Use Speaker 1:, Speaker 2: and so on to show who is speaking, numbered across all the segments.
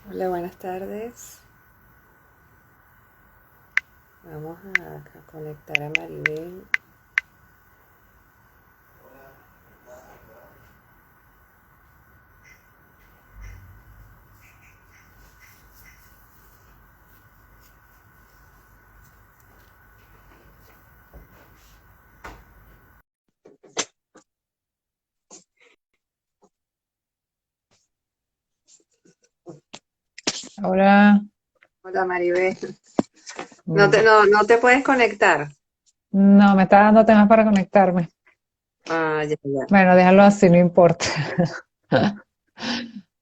Speaker 1: Hola, buenas tardes. Vamos a conectar a Maribel.
Speaker 2: Ahora,
Speaker 1: Hola, Maribel.
Speaker 2: mm,
Speaker 1: No te puedes conectar.
Speaker 2: no, me está dando temas para conectarme.
Speaker 1: Ah, ya, ya.
Speaker 2: Bueno, déjalo así, no importa.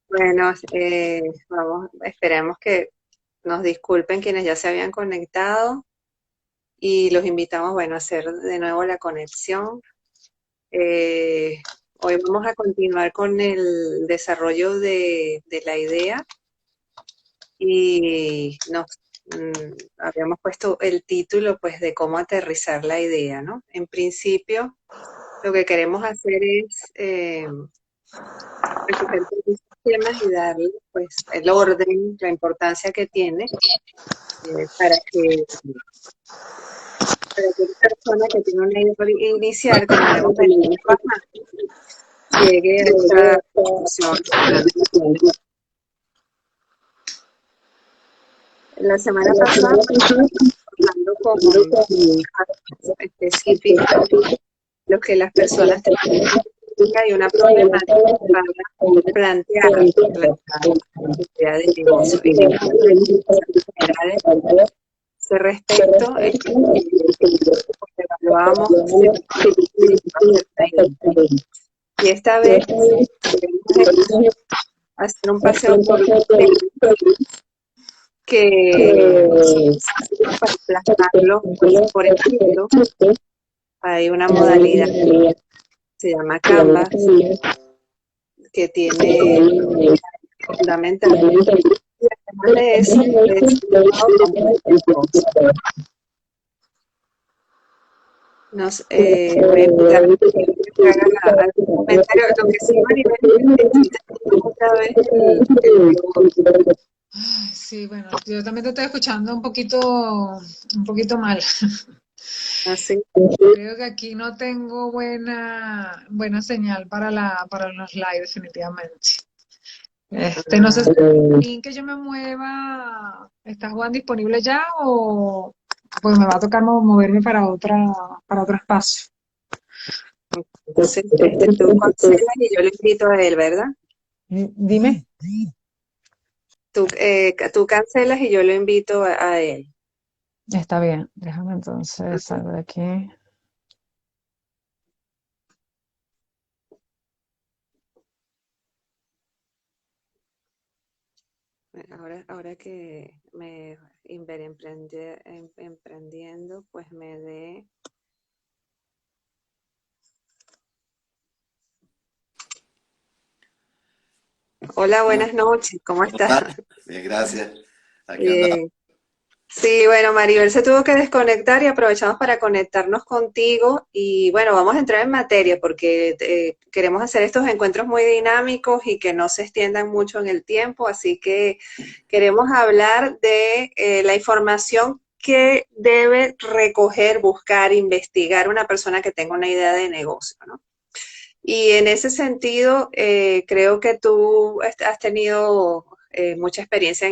Speaker 1: Bueno, esperemos que nos disculpen quienes ya se habían conectado y los invitamos, bueno, a hacer de nuevo la conexión. Eh, Hoy vamos a continuar con el desarrollo de la idea y habíamos puesto el título pues de cómo aterrizar la idea, ¿no? En principio, lo que queremos hacer es recoger todos estos temas y darle pues el orden, la importancia que tiene para que la persona que tiene una idea inicial, como la hemos venido trabajando, llegue a esta conclusión rápido. La semana pasada hablando con casos específicos, los que las personas hay una problemática para plantear la idea de negocio. Y dentro de las generales ese respecto, pues, evaluábamos si va a ser la idea. Y esta vez queremos hacer un paseo por los temas que para plasmarlo pues, por escrito. Hay una modalidad que se llama Canvas, que tiene fundamental. Y además de eso, es diseñado como negocio. Voy a invitar a que haga algún comentario. Lo que sí, Maribel, estoy teniendo otra vez el rebote.
Speaker 2: Sí, bueno, yo también te estoy escuchando un poquito mal.
Speaker 1: Así,
Speaker 2: Creo que aquí no tengo buena señal para los live, definitivamente. No sé
Speaker 1: ah,
Speaker 2: si el link que yo me mueva, ¿está Juan disponible ya o pues me va a tocar moverme para otro espacio?
Speaker 1: entonces, tú cancelas y yo lo invito a él, ¿verdad?
Speaker 2: Dime.
Speaker 1: Tú cancelas y yo lo invito a él.
Speaker 2: Está bien, déjame entonces
Speaker 1: Ujú.
Speaker 2: salgo de aquí.
Speaker 1: Ahora que me veré emprendiendo, pues me dé. Hola,
Speaker 3: Buenas,
Speaker 1: buenas noches, ¿cómo
Speaker 3: ¿cómo
Speaker 1: estás?
Speaker 3: estás? Bien, gracias. Aquí andamos.
Speaker 1: Bien. Sí, bueno, Maribel se tuvo que desconectar y aprovechamos para conectarnos contigo y bueno, vamos a entrar en materia porque queremos hacer estos encuentros muy dinámicos y que no se extiendan mucho en el tiempo, así que queremos hablar de la información que debe recoger, buscar, investigar una persona que tenga una idea de negocio, ¿no? Y en ese sentido, creo que tú has tenido mucha experiencia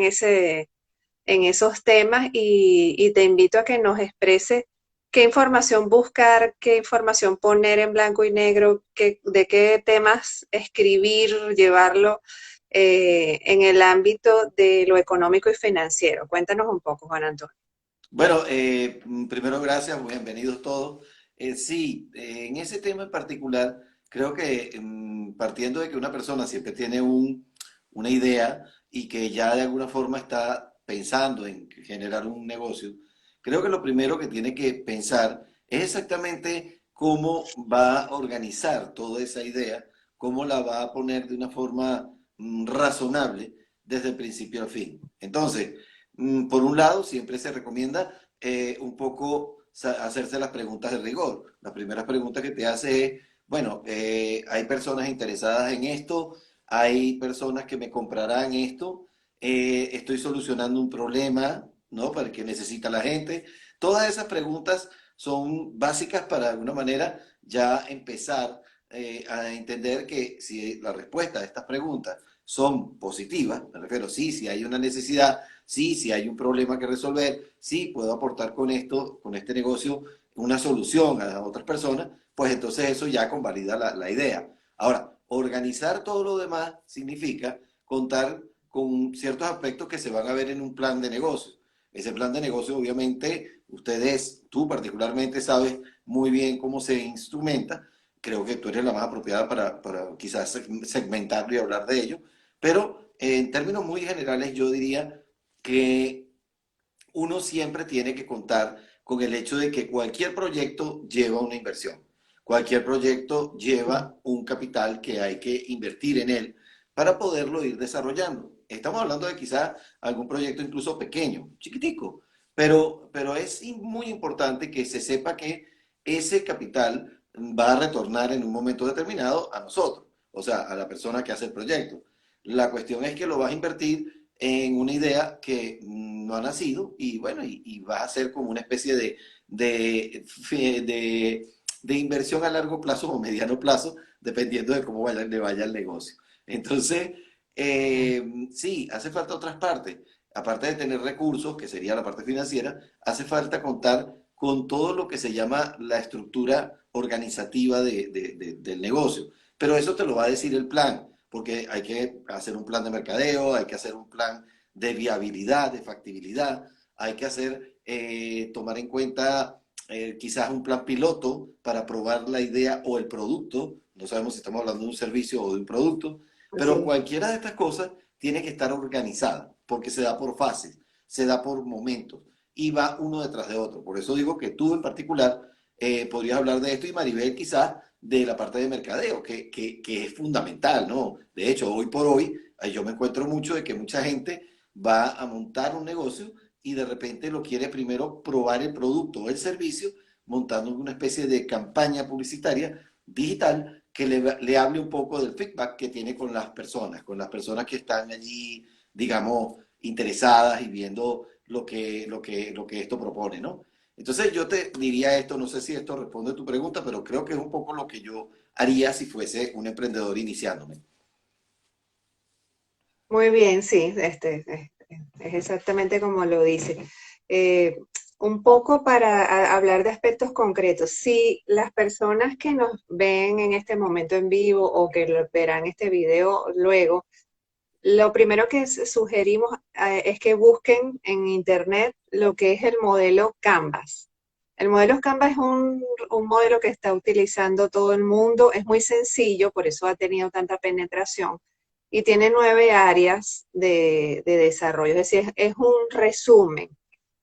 Speaker 1: en esos temas y te invito a que nos exprese qué información buscar, qué información poner en blanco y negro, de qué temas escribir, llevarlo en el ámbito de lo económico y financiero. Cuéntanos un poco, Juan Antonio.
Speaker 3: Bueno, primero gracias, bienvenidos todos. Sí, en ese tema en particular, creo que partiendo de que una persona siempre tiene una idea y que ya de alguna forma está pensando en generar un negocio, creo que lo primero que tiene que pensar es exactamente cómo va a organizar toda esa idea, cómo la va a poner de una forma razonable desde el principio al fin. Entonces, por un lado, siempre se recomienda un poco hacerse las preguntas de rigor. Las primeras preguntas que te hace es, bueno, hay personas interesadas en esto, hay personas que me comprarán esto, estoy solucionando un problema, ¿no? Para que necesita la gente. Todas esas preguntas son básicas para de alguna manera ya empezar a entender que si la respuesta a estas preguntas son positivas, me refiero, sí, si hay una necesidad, sí, si hay un problema que resolver, sí, puedo aportar con esto, con este negocio, una solución a otras personas, pues entonces eso ya convalida la idea. Ahora, organizar todo lo demás significa contar con ciertos aspectos que se van a ver en un plan de negocio. Ese plan de negocio, obviamente, tú particularmente sabes muy bien cómo se instrumenta. Creo que tú eres la más apropiada para quizás segmentarlo y hablar de ello. Pero en términos muy generales, yo diría que uno siempre tiene que contar con el hecho de que cualquier proyecto lleva una inversión. Cualquier proyecto lleva un capital que hay que invertir en él para poderlo ir desarrollando. Estamos hablando de quizá algún proyecto incluso pequeño, chiquitico, pero es muy importante que se sepa que ese capital va a retornar en un momento determinado a nosotros, o sea, a la persona que hace el proyecto. La cuestión es que lo vas a invertir en una idea que no ha nacido y bueno, y va a ser como una especie de, de, de inversión a largo plazo o mediano plazo, dependiendo de cómo le vaya el negocio. Entonces, sí, hace falta otras partes. Aparte de tener recursos, que sería la parte financiera, hace falta contar con todo lo que se llama la estructura organizativa del negocio. Pero eso te lo va a decir el plan, porque hay que hacer un plan de mercadeo, hay que hacer un plan de viabilidad, de factibilidad, hay que tomar en cuenta quizás un plan piloto para probar la idea o el producto, no sabemos si estamos hablando de un servicio o de un producto, pero
Speaker 1: Así.
Speaker 3: cualquiera de estas cosas tiene que estar organizada, porque se da por fases, se da por momentos y va uno detrás de otro. Por eso digo que tú en particular podrías hablar de esto y Maribel quizás de la parte de mercadeo, que es fundamental, ¿no? De hecho, hoy por hoy yo me encuentro mucho de que mucha gente va a montar un negocio y de repente lo quiere primero probar el producto o el servicio montando una especie de campaña publicitaria digital que le hable un poco del feedback que tiene con las personas que están allí, digamos, interesadas y viendo lo que esto propone, ¿no? Entonces yo te diría esto, no sé si esto responde a tu pregunta, pero creo que es un poco lo que yo haría si fuese un emprendedor iniciándome.
Speaker 1: Muy bien, sí, es exactamente como lo dice. Eh, un poco para hablar de aspectos concretos. Si las personas que nos ven en este momento en vivo o que verán este video luego, lo primero que sugerimos es que busquen en internet lo que es el modelo Canvas. El modelo Canvas es un modelo que está utilizando todo el mundo, es muy sencillo, por eso ha tenido tanta penetración y tiene 9 áreas de desarrollo, es decir, es un resumen,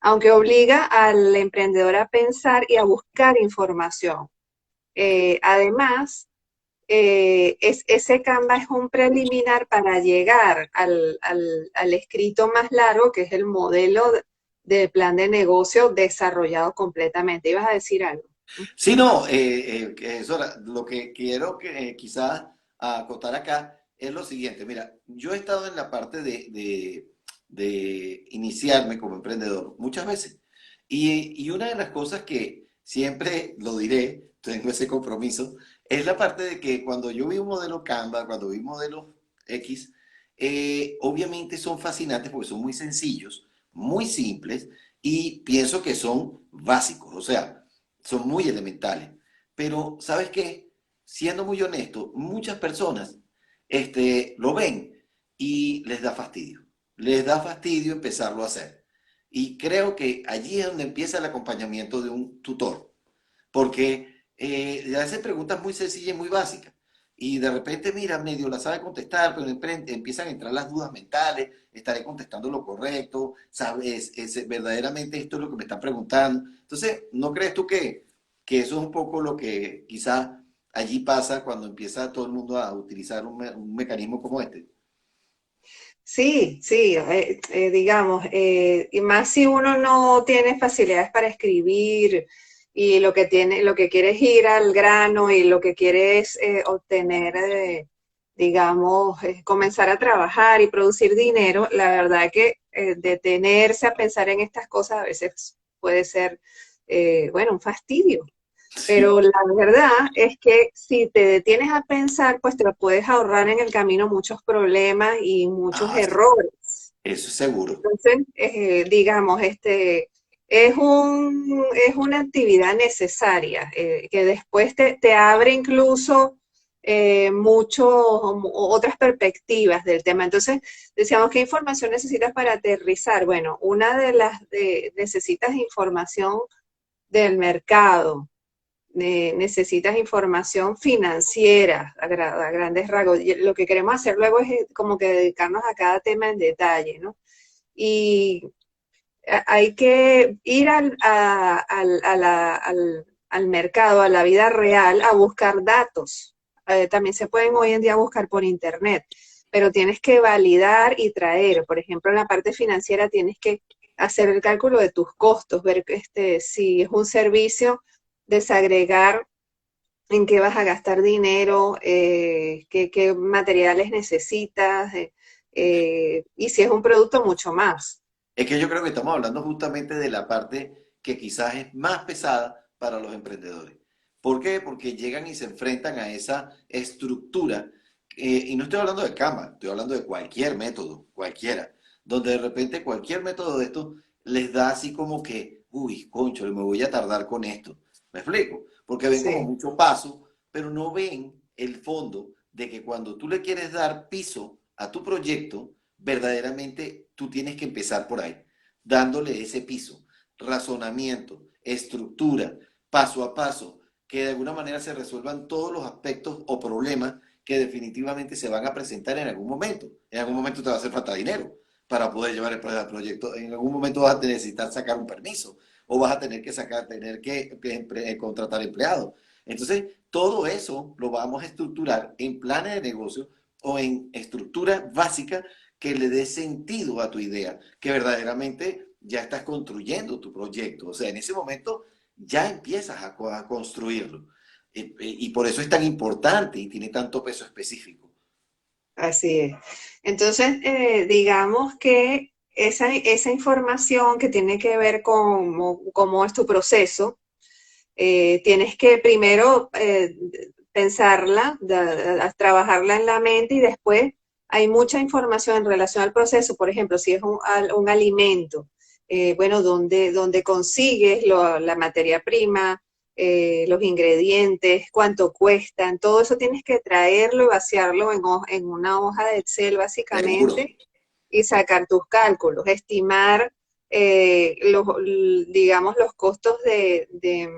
Speaker 1: aunque obliga al emprendedor a pensar y a buscar información. Además, ese Canva es un preliminar para llegar al escrito más largo, que es el modelo de plan de negocio desarrollado completamente. ¿Ibas a decir algo?
Speaker 3: Sí, no, eso lo que quiero que quizás acotar acá es lo siguiente. Mira, yo he estado en la parte de iniciarme como emprendedor muchas veces. Y una de las cosas que siempre lo diré, tengo ese compromiso, es la parte de que cuando yo vi un modelo Canva, cuando vi modelos X, obviamente son fascinantes porque son muy sencillos, muy simples y pienso que son básicos. O sea, son muy elementales. Pero, ¿sabes qué? Siendo muy honesto, muchas personas lo ven y les da fastidio. Les da fastidio empezarlo a hacer. Y creo que allí es donde empieza el acompañamiento de un tutor, porque le hacen preguntas muy sencillas y muy básicas. Y de repente, mira, medio la sabe contestar, pero empiezan a entrar las dudas mentales, estaré contestando lo correcto, ¿sabes? Verdaderamente esto es lo que me están preguntando. Entonces, ¿no crees tú que eso es un poco lo que quizás allí pasa cuando empieza todo el mundo a utilizar un mecanismo como este?
Speaker 1: Sí, sí, digamos, y más si uno no tiene facilidades para escribir y lo que quiere es ir al grano y lo que quiere es obtener digamos, comenzar a trabajar y producir dinero, la verdad que detenerse a pensar en estas cosas a veces puede ser, bueno, un fastidio.
Speaker 3: Sí.
Speaker 1: Pero la verdad es que si te detienes a pensar, pues te puedes ahorrar en el camino muchos problemas y muchos
Speaker 3: Ah, sí,
Speaker 1: errores.
Speaker 3: eso es seguro.
Speaker 1: Entonces, digamos, es una actividad necesaria que después te abre incluso otras perspectivas del tema. Entonces, decíamos, ¿qué información necesitas para aterrizar? Bueno, necesitas información del mercado, necesitas información financiera a grandes rasgos. Y lo que queremos hacer luego es como que dedicarnos a cada tema en detalle, ¿no? Y hay que ir al mercado, a la vida real, a buscar datos. También se pueden hoy en día buscar por internet, pero tienes que validar y traer. Por ejemplo, en la parte financiera tienes que hacer el cálculo de tus costos, ver si es un servicio, desagregar en qué vas a gastar dinero, qué materiales necesitas, y si es un producto, mucho más.
Speaker 3: Es que yo creo que estamos hablando justamente de la parte que quizás es más pesada para los emprendedores. ¿Por qué? Porque llegan y se enfrentan a esa estructura. Y no estoy hablando de cama, estoy hablando de cualquier método, cualquiera, donde de repente cualquier método de estos les da así como que, uy, concho, me voy a tardar con esto. ¿Me explico? Porque ven como
Speaker 1: Sí.
Speaker 3: mucho paso, pero no ven el fondo de que cuando tú le quieres dar piso a tu proyecto, verdaderamente tú tienes que empezar por ahí, dándole ese piso, razonamiento, estructura, paso a paso, que de alguna manera se resuelvan todos los aspectos o problemas que definitivamente se van a presentar en algún momento. En algún momento te va a hacer falta dinero para poder llevar el proyecto. En algún momento vas a necesitar sacar un permiso o vas a tener que contratar empleados. Entonces, todo eso lo vamos a estructurar en planes de negocio o en estructura básica que le dé sentido a tu idea, que verdaderamente ya estás construyendo tu proyecto. O sea, en ese momento ya empiezas a construirlo. Y por eso es tan importante y tiene tanto peso específico.
Speaker 1: Así es. Entonces, digamos que esa información que tiene que ver con cómo es tu proceso, tienes que primero pensarla, trabajarla en la mente y después hay mucha información en relación al proceso. Por ejemplo, si es un alimento, bueno, ¿dónde consigues la materia prima? Los ingredientes, cuánto cuestan, todo eso tienes que traerlo y vaciarlo en una hoja de Excel
Speaker 3: Seguro.
Speaker 1: básicamente y sacar tus cálculos, estimar digamos, los costos de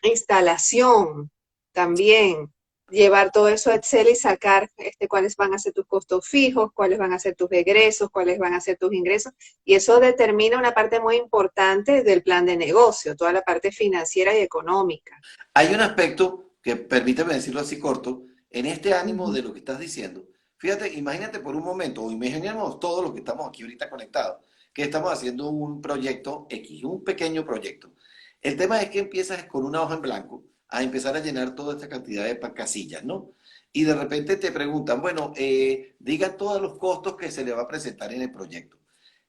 Speaker 1: instalación también, llevar todo eso a Excel y sacar cuáles van a ser tus costos fijos, cuáles van a ser tus egresos, cuáles van a ser tus ingresos, y eso determina una parte muy importante del plan de negocio, toda la parte financiera y económica.
Speaker 3: Hay un aspecto que, permíteme decirlo así corto, en este ánimo
Speaker 1: Ujú.
Speaker 3: de lo que estás diciendo. Fíjate, imagínate por un momento, o imaginemos todos los que estamos aquí ahorita conectados, que estamos haciendo un proyecto X, un pequeño proyecto. El tema es que empiezas con una hoja en blanco a empezar a llenar toda esta cantidad de casillas, ¿no? Y de repente te preguntan, bueno, diga todos los costos que se le va a presentar en el proyecto.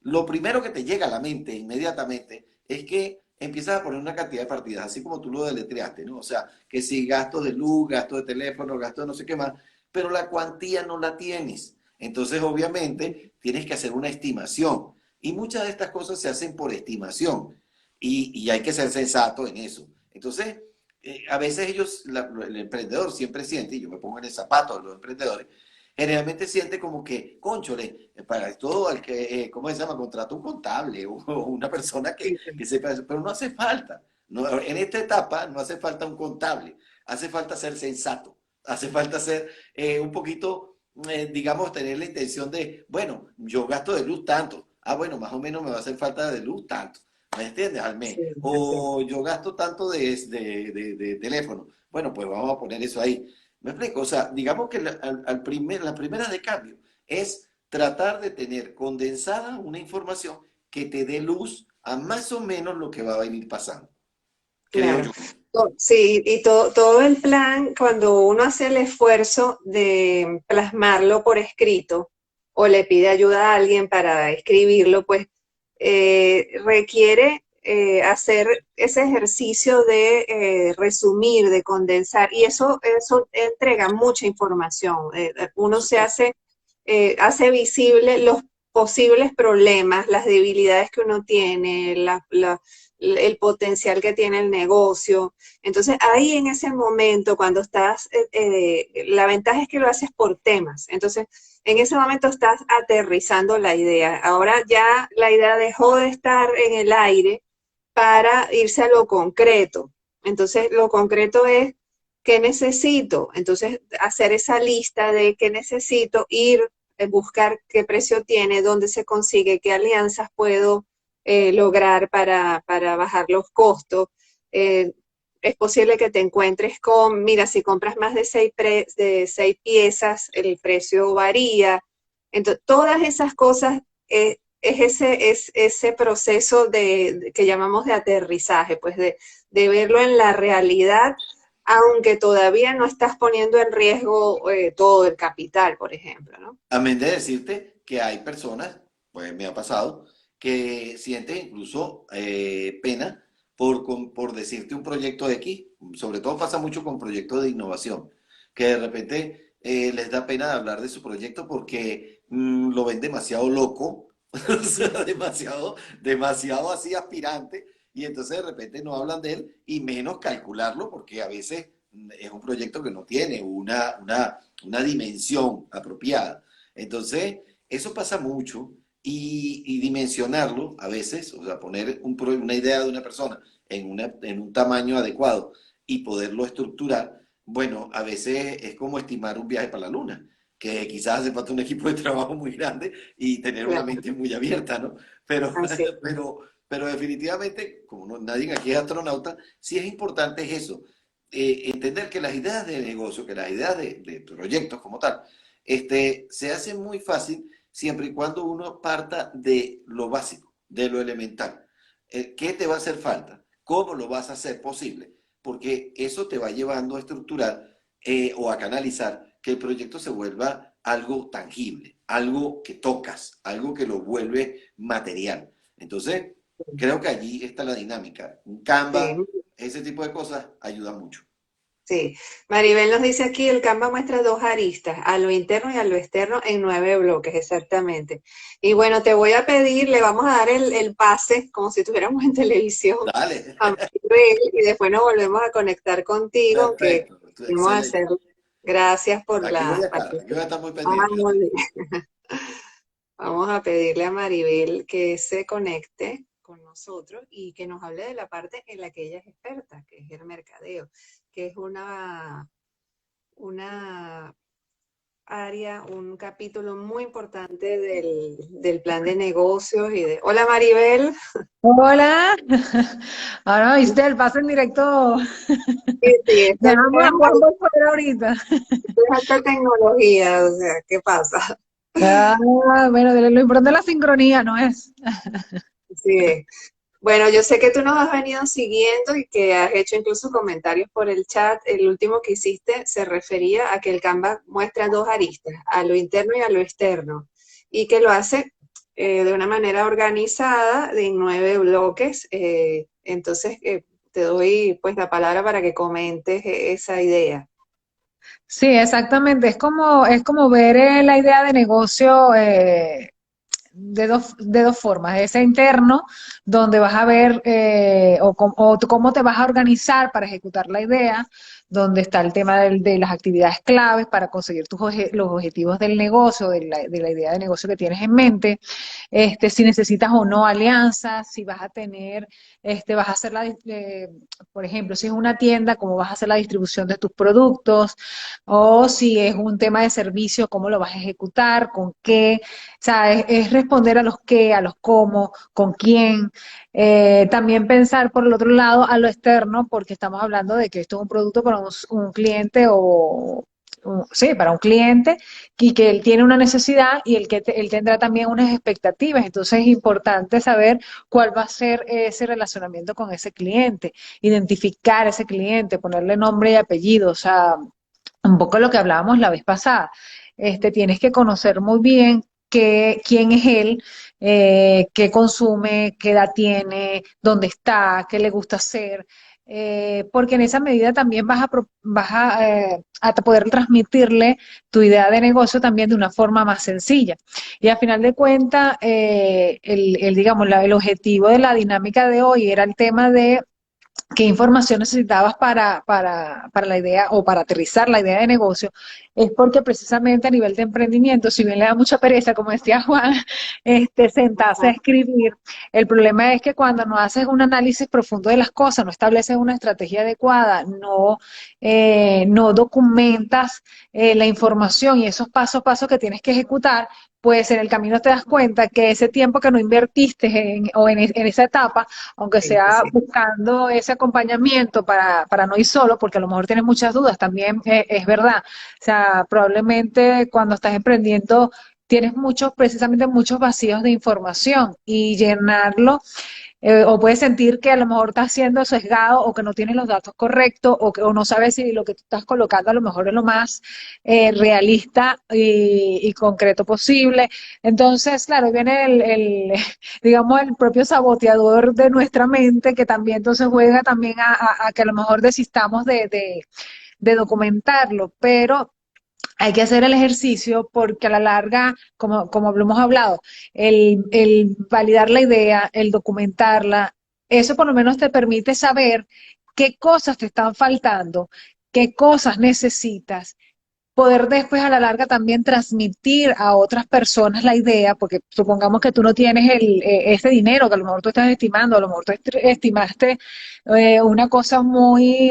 Speaker 3: Lo primero que te llega a la mente inmediatamente es que empiezas a poner una cantidad de partidas, así como tú lo deletreaste, ¿no? O sea, que si gasto de luz, gasto de teléfono, gasto de no sé qué más, pero la cuantía no la tienes. Entonces, obviamente, tienes que hacer una estimación. Y muchas de estas cosas se hacen por estimación. Y hay que ser sensato en eso. Entonces, a veces el emprendedor siempre siente, y yo me pongo en el zapato de los emprendedores, generalmente siente como que, cónchole, para todo el que, ¿cómo se llama? Contrata un contable o una persona
Speaker 1: Sí,
Speaker 3: que
Speaker 1: sí.
Speaker 3: sepa eso, pero no hace falta. No, en esta etapa no hace falta un contable, hace falta ser sensato, hace falta ser un poquito, digamos, tener la intención de, bueno, yo gasto de luz tanto, bueno, más o menos me va a hacer falta de luz tanto, ¿me entiendes? Al mes.
Speaker 1: Sí, así.
Speaker 3: O yo gasto tanto de teléfono, bueno, pues vamos a poner eso ahí. ¿Me explico? O sea, digamos que la primera de cambio es tratar de tener condensada una información que te dé luz a más o menos lo que va a venir pasando, creo
Speaker 1: Claro.
Speaker 3: yo.
Speaker 1: Sí, y todo el plan, cuando uno hace el esfuerzo de plasmarlo por escrito o le pide ayuda a alguien para escribirlo, pues requiere hacer ese ejercicio de resumir, de condensar, y eso entrega mucha información. Uno se hace visible los posibles problemas, las debilidades que uno tiene, el potencial que tiene el negocio. Entonces, ahí en ese momento, cuando estás, la ventaja es que lo haces por temas. Entonces, en ese momento estás aterrizando la idea. Ahora ya la idea dejó de estar en el aire para irse a lo concreto. Entonces, lo concreto es qué necesito. Entonces, hacer esa lista de qué necesito, ir, buscar qué precio tiene, dónde se consigue, qué alianzas puedo lograr para bajar los costos. Eh, es posible que te encuentres con, mira, si compras más de 6 piezas, el precio varía. Entonces, todas esas cosas es ese proceso que llamamos de aterrizaje, pues de verlo en la realidad, aunque todavía no estás poniendo en riesgo todo el capital, por ejemplo, ¿no?
Speaker 3: Amén de decirte que hay personas, pues me ha pasado, que sienten incluso pena por decirte un proyecto X, sobre todo pasa mucho con proyectos de innovación, que de repente les da pena hablar de su proyecto porque lo ven demasiado loco, o sea, demasiado así aspirante, y entonces de repente no hablan de él y menos calcularlo porque a veces es un proyecto que no tiene una dimensión apropiada. Entonces, eso pasa mucho y dimensionarlo a veces, o sea, poner una idea de una persona en un tamaño adecuado y poderlo estructurar, bueno, a veces es como estimar un viaje para la luna, que quizás hace falta un equipo de trabajo muy grande y tener una
Speaker 1: Claro,
Speaker 3: mente muy abierta, ¿no? Pero,
Speaker 1: así es.
Speaker 3: pero definitivamente, como nadie aquí es astronauta, sí es importante es eso, entender que las ideas de negocio, que las ideas de proyectos como tal, se hace muy fácil siempre y cuando uno parta de lo básico, de lo elemental. ¿Qué te va a hacer falta? ¿Cómo lo vas a hacer posible? Porque eso te va llevando a estructurar o a canalizar que el proyecto se vuelva algo tangible, algo que tocas, algo que lo vuelve material. Entonces, creo que allí está la dinámica. Un
Speaker 1: Sí,
Speaker 3: Canva, ese tipo de cosas ayuda mucho.
Speaker 1: sí. Maribel nos dice aquí, el Canva muestra dos aristas, a lo interno y a lo externo en 9 bloques, exactamente. Y bueno, te voy a pedir, le vamos a dar el pase, como si estuviéramos en televisión,
Speaker 3: Dale,
Speaker 1: a Maribel, y después nos volvemos a conectar contigo, aunque
Speaker 3: perfecto,
Speaker 1: vamos a
Speaker 3: excelente.
Speaker 1: hacer. Gracias por
Speaker 3: Aquí voy
Speaker 1: la
Speaker 3: a estar, aquí voy a
Speaker 1: participación.
Speaker 3: estar muy
Speaker 1: Ah,
Speaker 3: pendiente.
Speaker 1: muy bien. Vamos a pedirle a Maribel que se conecte con nosotros y que nos hable de la parte en la que ella es experta, que es el mercadeo, que es una área, un capítulo muy importante del plan de negocios y de... Hola Maribel.
Speaker 2: Hola, ahora me viste el pase en directo.
Speaker 1: Sí, sí,
Speaker 2: Dejamos a Juan por fuera ahorita.
Speaker 1: esto es alta tecnología, o sea, ¿qué pasa?
Speaker 2: Ah, bueno, lo importante es la sincronía, ¿no es?
Speaker 1: Sí. Bueno, yo sé que tú nos has venido siguiendo y que has hecho incluso comentarios por el chat. El último que hiciste se refería a que el Canva muestra dos aristas, a lo interno y a lo externo, y que lo hace de una manera organizada en 9 bloques. Entonces, te doy pues la palabra para que comentes esa idea.
Speaker 2: Sí, exactamente. Es como ver la idea de negocio de dos formas. Ese interno, donde vas a ver o cómo te vas a organizar para ejecutar la idea, donde está el tema de las actividades claves para conseguir los objetivos del negocio, de la idea de negocio que tienes en mente, si necesitas o no alianzas, si vas a tener, vas a hacer por ejemplo, si es una tienda, cómo vas a hacer la distribución de tus productos, o si es un tema de servicio, cómo lo vas a ejecutar, con qué. O sea, es responder a los qué, a los cómo, con quién. También pensar por el otro lado a lo externo, porque estamos hablando de que esto es un producto para un cliente sí, para un cliente y que él tiene una necesidad y él tendrá también unas expectativas. Entonces es importante saber cuál va a ser ese relacionamiento con ese cliente, identificar ese cliente, ponerle nombre y apellido, o sea, un poco lo que hablábamos la vez pasada. Tienes que conocer muy bien quién es él, qué consume, qué edad tiene, dónde está, qué le gusta hacer, porque en esa medida también a poder transmitirle tu idea de negocio también de una forma más sencilla. Y al final de cuentas, digamos, el objetivo de la dinámica de hoy era el tema de qué información necesitabas para la idea o para aterrizar la idea de negocio, es porque precisamente a nivel de emprendimiento, si bien le da mucha pereza, como decía Juan, sentarse a escribir, el problema es que cuando no haces un análisis profundo de las cosas, no estableces una estrategia adecuada, no documentas la información y esos pasos a paso que tienes que ejecutar, pues en el camino te das cuenta que ese tiempo que no invertiste en esa etapa, aunque
Speaker 1: Sí,
Speaker 2: sea
Speaker 1: sí.
Speaker 2: buscando ese acompañamiento para no ir solo, porque a lo mejor tienes muchas dudas, también es verdad. O sea, probablemente cuando estás emprendiendo tienes precisamente muchos vacíos de información y llenarlo o puedes sentir que a lo mejor estás siendo sesgado o que no tienes los datos correctos o no sabes si lo que tú estás colocando a lo mejor es lo más realista y concreto posible. Entonces, claro, viene digamos, el propio saboteador de nuestra mente que también entonces juega también a que a lo mejor desistamos de documentarlo, pero hay que hacer el ejercicio porque a la larga, como lo hemos hablado, el validar la idea, el documentarla, eso por lo menos te permite saber qué cosas te están faltando, qué cosas necesitas, poder después a la larga también transmitir a otras personas la idea, porque supongamos que tú no tienes ese dinero que a lo mejor tú estás estimando, a lo mejor tú estimaste una cosa muy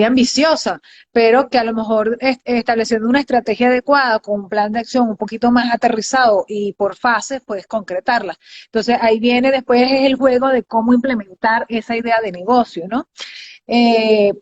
Speaker 2: ambiciosa, pero que a lo mejor estableciendo una estrategia adecuada con un plan de acción un poquito más aterrizado y por fases puedes concretarla. Entonces ahí viene después el juego de cómo implementar esa idea de negocio, ¿no?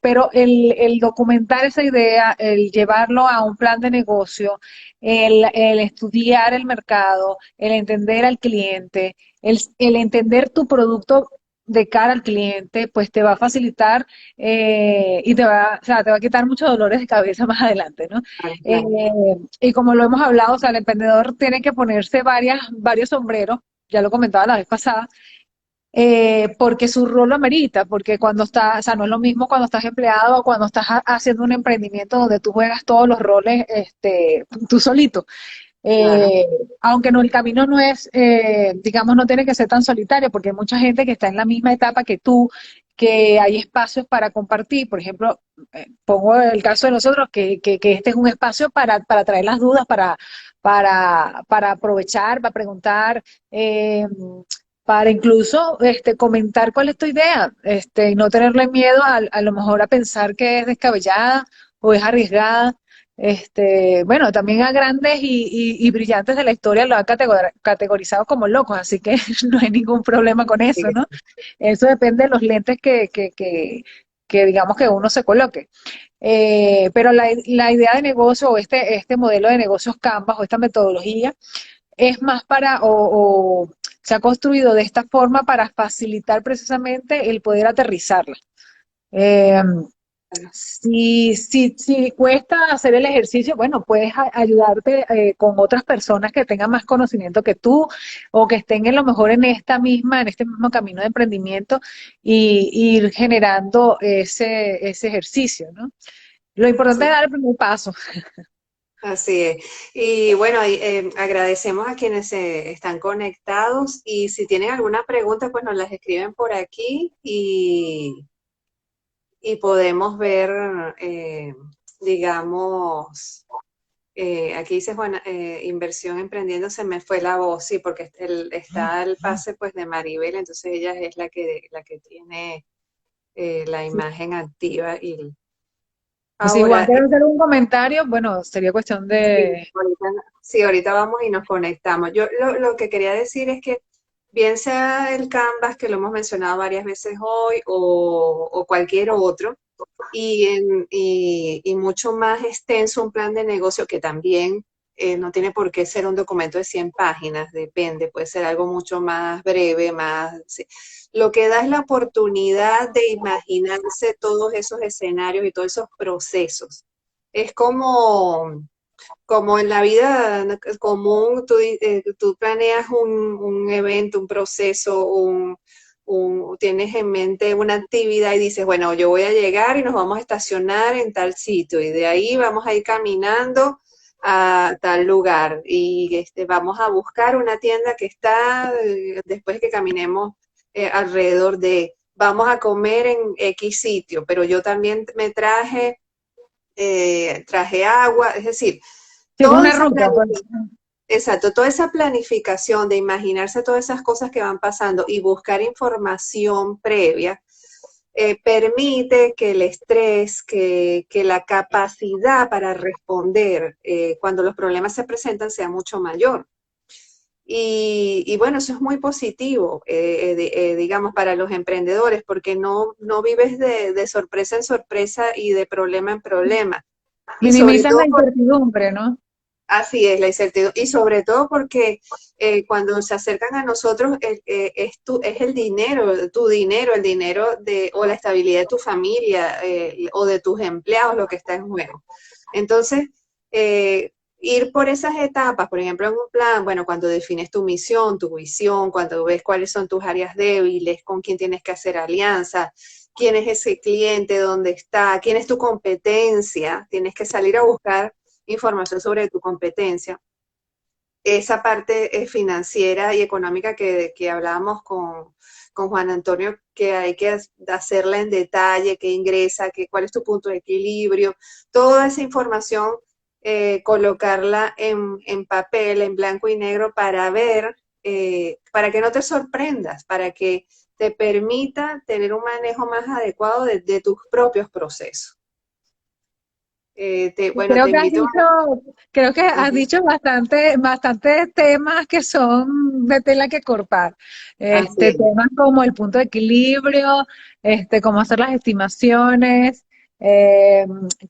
Speaker 2: Pero el documentar esa idea, el llevarlo a un plan de negocio, el estudiar el mercado, el entender al cliente, el entender tu producto de cara al cliente, pues te va a facilitar y o sea, te va a quitar muchos dolores de cabeza más adelante, ¿no?
Speaker 1: Claro,
Speaker 2: Eh,
Speaker 1: claro.
Speaker 2: y como lo hemos hablado, o sea, el emprendedor tiene que ponerse varios sombreros, ya lo comentaba la vez pasada, porque su rol lo amerita, porque cuando estás, o sea, no es lo mismo cuando estás empleado o cuando estás haciendo un emprendimiento donde tú juegas todos los roles tú solito.
Speaker 1: Claro.
Speaker 2: Eh, Aunque no, el camino no es, digamos, no tiene que ser tan solitario, porque hay mucha gente que está en la misma etapa que tú, que hay espacios para compartir. Por ejemplo, pongo el caso de nosotros, que este es un espacio para traer las dudas, para aprovechar, para preguntar, para incluso comentar cuál es tu idea, y no tenerle miedo a lo mejor a pensar que es descabellada o es arriesgada. Bueno, también a grandes y brillantes de la historia lo han categorizado como locos, así que no hay ningún problema con
Speaker 1: Sí,
Speaker 2: eso, ¿no? Eso depende de los lentes que digamos que uno se coloque. Pero la idea de negocio o este modelo de negocios Canvas o esta metodología es más o se ha construido de esta forma para facilitar precisamente el poder aterrizarla. Eh,
Speaker 1: claro.
Speaker 2: si cuesta hacer el ejercicio, bueno, puedes ayudarte con otras personas que tengan más conocimiento que tú o que estén en lo mejor en este mismo camino de emprendimiento y ir generando ese ejercicio, ¿no? Lo importante es
Speaker 1: Sí,
Speaker 2: dar el primer paso.
Speaker 1: así es. Y bueno, agradecemos a quienes están conectados y si tienen alguna pregunta, pues nos las escriben por aquí y podemos ver, digamos, aquí dice Juana, inversión emprendiendo, se me fue la voz, sí, porque está el pase pues de Maribel, entonces ella es la que tiene la imagen activa y
Speaker 2: Si Juan
Speaker 1: ahora,
Speaker 2: quiere hacer un comentario, bueno, sería cuestión
Speaker 1: sí,
Speaker 2: de...
Speaker 1: ahorita vamos y nos conectamos. Yo lo que quería decir es que bien sea el Canvas, que lo hemos mencionado varias veces hoy, o cualquier otro, y mucho más extenso un plan de negocio que también no tiene por qué ser un documento de 100 páginas, depende, puede ser algo mucho más breve, más... Sí. Lo que da es la oportunidad de imaginarse todos esos escenarios y todos esos procesos. Es como en la vida común, tú planeas un evento, un proceso, tienes en mente una actividad y dices, bueno, yo voy a llegar y nos vamos a estacionar en tal sitio y de ahí vamos a ir caminando a tal lugar y vamos a buscar una tienda que está después que caminemos alrededor de, vamos a comer en X sitio, pero yo también me traje agua, es decir,
Speaker 2: Sí, es
Speaker 1: toda
Speaker 2: una
Speaker 1: esa
Speaker 2: ruta, pues.
Speaker 1: exacto, toda esa planificación de imaginarse todas esas cosas que van pasando y buscar información previa, permite que el estrés, que la capacidad para responder cuando los problemas se presentan sea mucho mayor. Y bueno, eso es muy positivo, digamos, para los emprendedores, porque no vives de sorpresa en sorpresa y de problema en problema. Y sobre
Speaker 2: Minimizan
Speaker 1: todo
Speaker 2: la incertidumbre, ¿no?
Speaker 1: así es, la incertidumbre. Y sobre todo porque cuando se acercan a nosotros es el dinero, tu dinero, el dinero o la estabilidad de tu familia o de tus empleados lo que está en juego. Entonces, ir por esas etapas, por ejemplo, en un plan, bueno, cuando defines tu misión, tu visión, cuando ves cuáles son tus áreas débiles, con quién tienes que hacer alianza, quién es ese cliente, dónde está, quién es tu competencia, tienes que salir a buscar información sobre tu competencia. Esa parte financiera y económica que hablábamos con Juan Antonio, que hay que hacerla en detalle, qué ingresa, cuál es tu punto de equilibrio, toda esa información, colocarla en papel, en blanco y negro para ver, para que no te sorprendas, para que te permita tener un manejo más adecuado de tus propios procesos. Bueno,
Speaker 2: Creo
Speaker 1: te
Speaker 2: que has
Speaker 1: invito
Speaker 2: dicho, creo que
Speaker 1: a...
Speaker 2: has dicho bastante temas que son de tela que cortar.
Speaker 1: Así es.
Speaker 2: Temas como el punto de equilibrio, cómo hacer las estimaciones. Eh,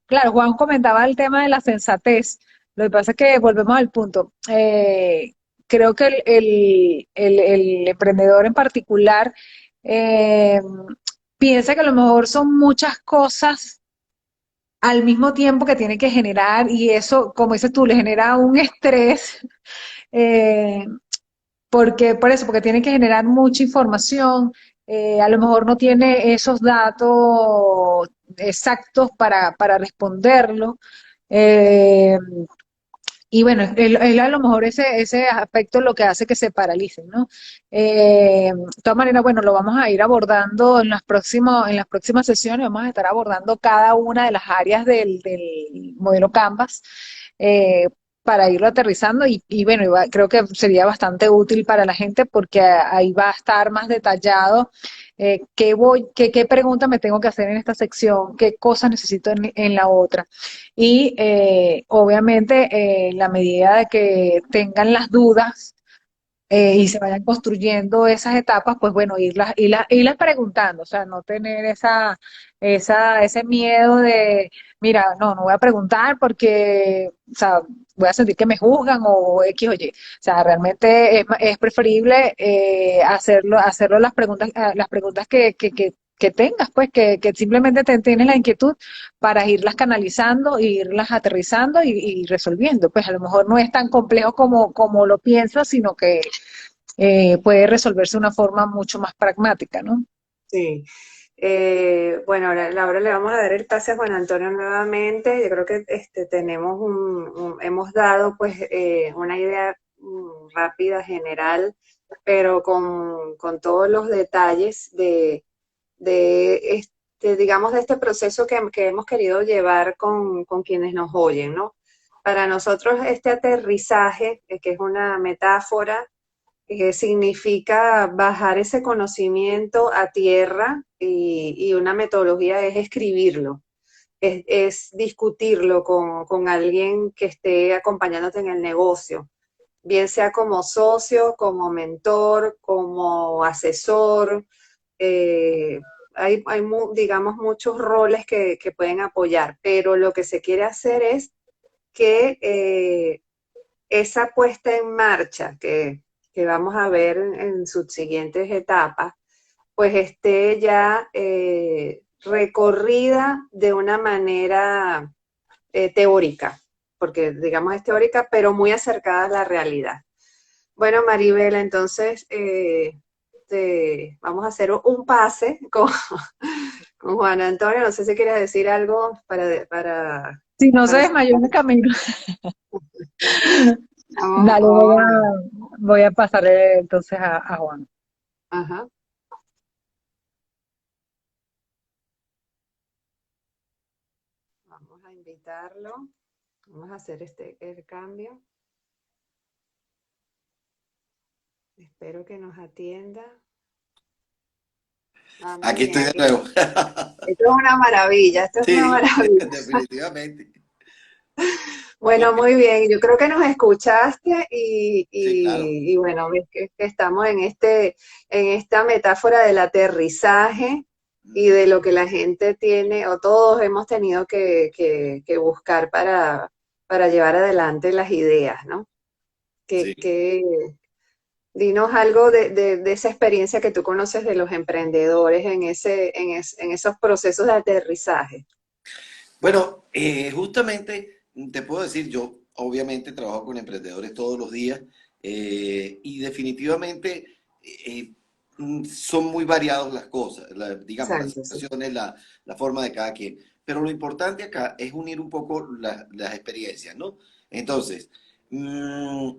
Speaker 2: claro, Juan comentaba el tema de la sensatez. Lo que pasa es que volvemos al punto. Creo que el emprendedor en particular eh, piensa que a lo mejor son muchas cosas al mismo tiempo que tiene que generar, y eso, como dices tú, le genera un estrés, eh, porque tiene que generar mucha información, a lo mejor no tiene esos datos exactos para responderlo. eh, y bueno, él a lo mejor ese aspecto es lo que hace que se paralicen, ¿no? De todas maneras, bueno, lo vamos a ir abordando en las próximas sesiones, vamos a estar abordando cada una de las áreas del modelo Canvas eh, para irlo aterrizando y bueno, creo que sería bastante útil para la gente porque ahí va a estar más detallado qué preguntas me tengo que hacer en esta sección, qué cosas necesito en la otra. Y obviamente, en la medida de que tengan las dudas y se vayan construyendo esas etapas, pues bueno, irlas preguntando, o sea, no tener ese miedo de, mira, no voy a preguntar porque, o sea, voy a sentir que me juzgan o X o Y. O sea, realmente es preferible hacerlo las preguntas que tengas, pues, que simplemente tienes la inquietud para irlas canalizando, e irlas aterrizando y resolviendo. Pues a lo mejor no es tan complejo como lo piensas, sino que puede resolverse de una forma mucho más pragmática, ¿no?
Speaker 1: Sí. Bueno, ahora le vamos a dar el pase a Juan Antonio nuevamente. Yo creo que tenemos hemos dado pues una idea rápida, general, pero con todos los detalles digamos, de este proceso que hemos querido llevar con quienes nos oyen, ¿no? Para nosotros este aterrizaje, que es una metáfora, significa bajar ese conocimiento a tierra y una metodología es escribirlo, es discutirlo con alguien que esté acompañándote en el negocio, bien sea como socio, como mentor, como asesor, digamos, muchos roles que pueden apoyar, pero lo que se quiere hacer es que esa puesta en marcha que vamos a ver en sus siguientes etapas, pues esté ya recorrida de una manera teórica, porque digamos es teórica, pero muy acercada a la realidad. Bueno, Maribel, entonces vamos a hacer un pase con Juan Antonio. No sé si quieres decir algo
Speaker 2: Si no se
Speaker 1: para
Speaker 2: desmayó en el camino. Dale,
Speaker 1: vamos
Speaker 2: voy a pasarle entonces a Juan.
Speaker 1: ajá, vamos a invitarlo. Vamos a hacer el cambio. Espero que nos atienda. Ah, muy
Speaker 3: Aquí
Speaker 1: bien,
Speaker 3: estoy de
Speaker 1: aquí.
Speaker 3: nuevo.
Speaker 1: Esto es una maravilla, esto es una
Speaker 3: Sí,
Speaker 1: maravilla.
Speaker 3: definitivamente.
Speaker 1: Bueno,
Speaker 3: Porque,
Speaker 1: muy bien, yo creo que nos escuchaste
Speaker 3: sí, claro.
Speaker 1: y bueno, ves que estamos en esta metáfora del aterrizaje y de lo que la gente tiene, o todos hemos tenido que buscar para llevar adelante las ideas, ¿no?
Speaker 3: Sí.
Speaker 1: Dinos algo de esa experiencia que tú conoces de los emprendedores en esos procesos de aterrizaje.
Speaker 3: Bueno, justamente te puedo decir, yo obviamente trabajo con emprendedores todos los días y definitivamente eh, son muy variados las cosas, digamos, las
Speaker 1: Exacto, sí.
Speaker 3: situaciones, la forma de cada quien. Pero lo importante acá es unir un poco las experiencias, ¿no? Entonces, mm,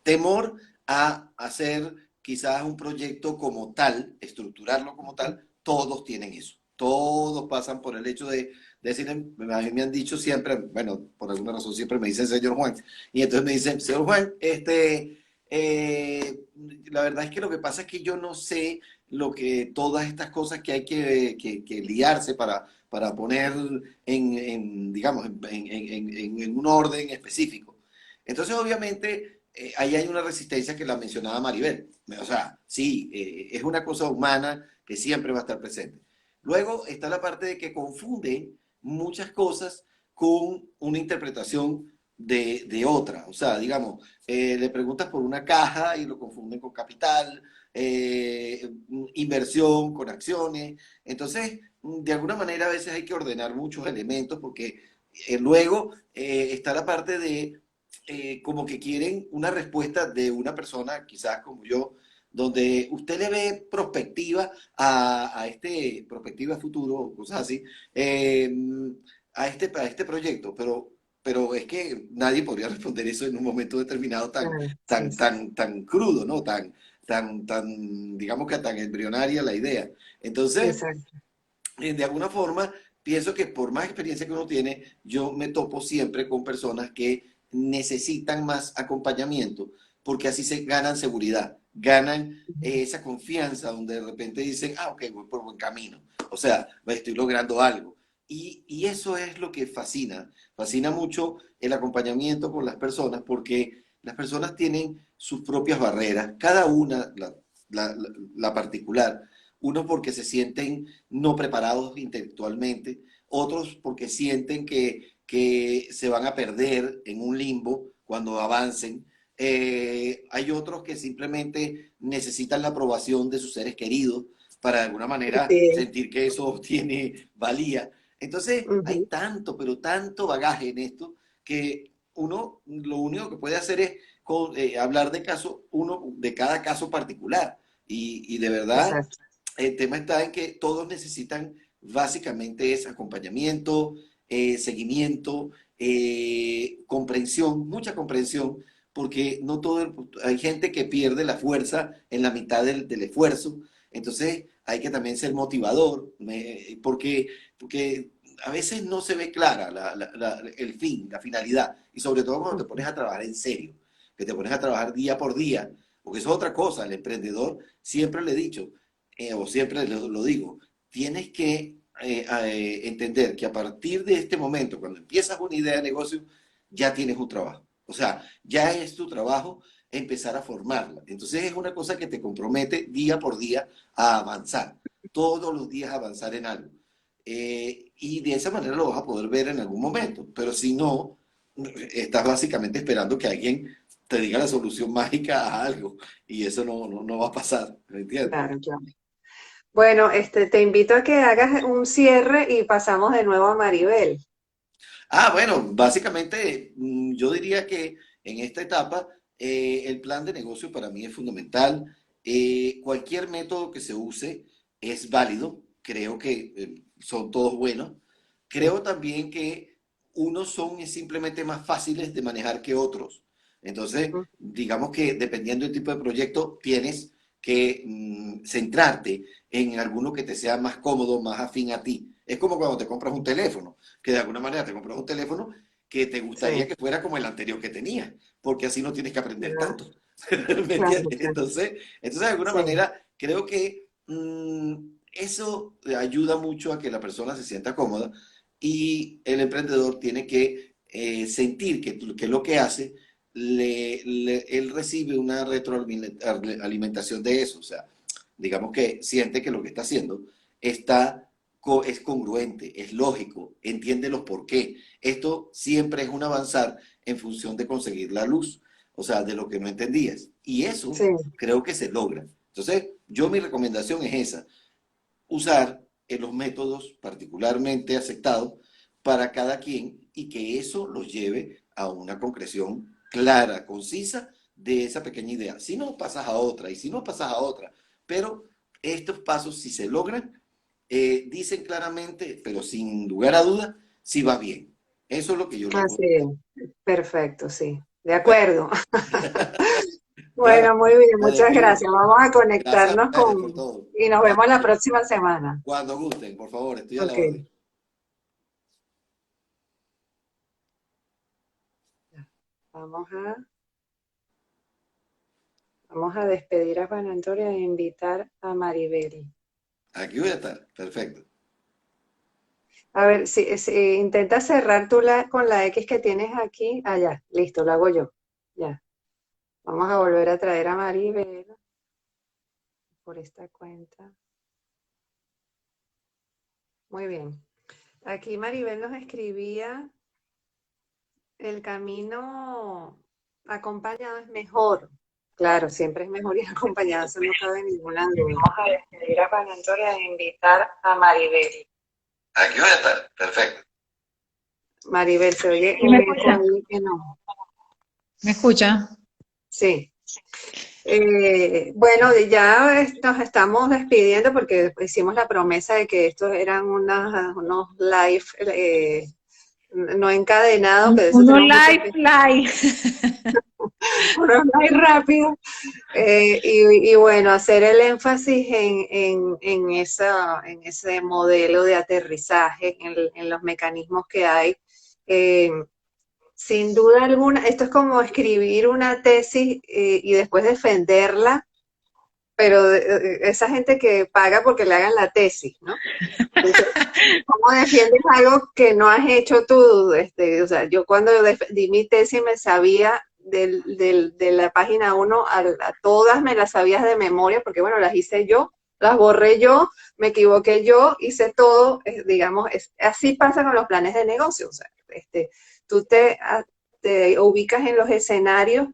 Speaker 3: temor a hacer quizás un proyecto como tal, estructurarlo como tal, todos tienen eso. Todos pasan por el hecho de decir, a mí me han dicho siempre, bueno, por alguna razón siempre me dicen señor Juan, y entonces me dicen, señor Juan, la verdad es que lo que pasa es que yo no sé todas estas cosas que hay que liarse para poner digamos, en un orden específico. Entonces, obviamente, ahí hay una resistencia que la mencionaba Maribel. O sea, sí, es una cosa humana que siempre va a estar presente. Luego está la parte de que confunde muchas cosas con una interpretación de otra. O sea, digamos, le preguntas por una caja y lo confunden con capital, inversión con acciones. Entonces, de alguna manera a veces hay que ordenar muchos elementos porque luego está la parte de como que quieren una respuesta de una persona, quizás como yo, donde usted le ve perspectiva perspectiva futuro, cosas así, eh, a este proyecto, pero es que nadie podría responder eso en un momento determinado
Speaker 1: Ah, sí, sí.
Speaker 3: tan crudo, ¿no? Digamos que tan embrionaria la idea. Entonces,
Speaker 1: Exacto.
Speaker 3: de alguna forma, pienso que por más experiencia que uno tiene, yo me topo siempre con personas que necesitan más acompañamiento, porque así se ganan seguridad, ganan esa confianza donde de repente dicen, ah, ok, voy por buen camino, o sea, estoy logrando algo. Y eso es lo que fascina mucho el acompañamiento con las personas, porque las personas tienen sus propias barreras, cada una la particular, unos porque se sienten no preparados intelectualmente, otros porque sienten que se van a perder en un limbo cuando avancen. Hay otros que simplemente necesitan la aprobación de sus seres queridos para de alguna manera
Speaker 1: Sí.
Speaker 3: sentir que eso tiene valía. Entonces, hay
Speaker 1: Ujú.
Speaker 3: tanto, pero tanto bagaje en esto que uno lo único que puede hacer es hablar de cada caso particular. Y de verdad,
Speaker 1: Exacto.
Speaker 3: el tema está en que todos necesitan básicamente ese acompañamiento, seguimiento, comprensión, mucha comprensión, porque no todo, hay gente que pierde la fuerza en la mitad del esfuerzo, entonces hay que también ser motivador, porque a veces no se ve clara el fin, la finalidad, y sobre todo cuando te pones a trabajar en serio, que te pones a trabajar día por día, porque eso es otra cosa, el emprendedor, siempre le he dicho, o siempre lo digo, tienes que entender que a partir de este momento, cuando empiezas una idea de negocio, ya tienes un trabajo. O sea, ya es tu trabajo empezar a formarla. Entonces es una cosa que te compromete día por día a avanzar. todos los días avanzar en algo. Y de esa manera lo vas a poder ver en algún momento. Pero si no, estás básicamente esperando que alguien te diga la solución mágica a algo. Y eso no va a pasar, ¿me entiendes?
Speaker 1: Claro, claro. Bueno, te invito a que hagas un cierre y pasamos de nuevo a Maribel.
Speaker 3: Ah, bueno, básicamente yo diría que en esta etapa el plan de negocio para mí es fundamental. Cualquier método que se use es válido. Creo que son todos buenos. Creo también que unos son simplemente más fáciles de manejar que otros. Entonces, digamos que dependiendo del tipo de proyecto, tienes que centrarte en alguno que te sea más cómodo, más afín a ti. Es como cuando te compras un teléfono, que de alguna manera te compras un teléfono que te gustaría
Speaker 1: Sí,
Speaker 3: que fuera como el anterior que tenías, porque así no tienes que aprender
Speaker 1: claro,
Speaker 3: tanto. ¿Me
Speaker 1: claro,
Speaker 3: entiendes?
Speaker 1: claro.
Speaker 3: Entonces, de alguna
Speaker 1: Sí,
Speaker 3: manera, creo que eso ayuda mucho a que la persona se sienta cómoda y el emprendedor tiene que sentir que lo que hace, él recibe una retroalimentación de eso. O sea, digamos que siente que lo que está haciendo es congruente, es lógico, entiende los por qué. Esto siempre es un avanzar en función de conseguir la luz, o sea, de lo que no entendías. Y eso
Speaker 1: sí.
Speaker 3: creo que se logra. Entonces, yo mi recomendación es esa, usar los métodos particularmente aceptados para cada quien y que eso los lleve a una concreción clara, concisa de esa pequeña idea. Si no, pasas a otra y si no, pasas a otra. Pero estos pasos, si se logran, dicen claramente, pero sin lugar a duda, si va bien. Eso es lo que yo les puedo
Speaker 1: Así
Speaker 3: decir.
Speaker 1: es. Perfecto, sí. De
Speaker 3: Bueno,
Speaker 1: acuerdo.
Speaker 3: bueno,
Speaker 1: Bueno, muy bien,
Speaker 3: me
Speaker 1: muchas
Speaker 3: despido.
Speaker 1: gracias. Vamos a
Speaker 3: Gracias a
Speaker 1: conectarnos
Speaker 3: ustedes por todo.
Speaker 1: y nos vemos la próxima semana.
Speaker 3: Cuando gusten, por favor, estoy a la
Speaker 1: Ok,
Speaker 3: orden.
Speaker 1: vamos a, vamos a despedir a Juan Antonio e invitar a Maribel.
Speaker 3: Aquí voy a estar. Perfecto.
Speaker 1: A ver, si intenta cerrar tú con la X que tienes aquí. Ah, ya, listo, lo hago yo. Ya. Vamos a volver a traer a Maribel por esta cuenta. Muy bien. Aquí Maribel nos escribía, el camino acompañado es mejor. Claro, siempre es mejor ir acompañado, eso no cabe ninguna duda. Vamos a despedir a Juan Antonio e invitar a Maribel.
Speaker 3: Aquí voy a estar. Perfecto.
Speaker 1: Maribel, se oye
Speaker 2: ¿Sí me
Speaker 1: un eco
Speaker 2: escucha?
Speaker 1: ahí que no.
Speaker 2: ¿Me escucha?
Speaker 1: Sí. Bueno, ya nos estamos despidiendo porque hicimos la promesa de que estos eran unos live no encadenados, que de eso
Speaker 2: Uno
Speaker 1: tenemos mucho
Speaker 2: live,
Speaker 1: que
Speaker 2: live.
Speaker 1: unos live rápidos. Y bueno, hacer el énfasis en ese modelo de aterrizaje, en los mecanismos que hay. Eh, Sin duda alguna, esto es como escribir una tesis y después defenderla, pero esa gente que paga porque le hagan la tesis, ¿no? Entonces, ¿cómo defiendes algo que no has hecho tú? O sea, yo cuando di mi tesis me sabía de la página 1 a todas me las sabías de memoria, porque bueno, las hice yo, las borré yo, me equivoqué yo, hice todo, digamos, así pasa con los planes de negocio. O sea, tú te ubicas en los escenarios,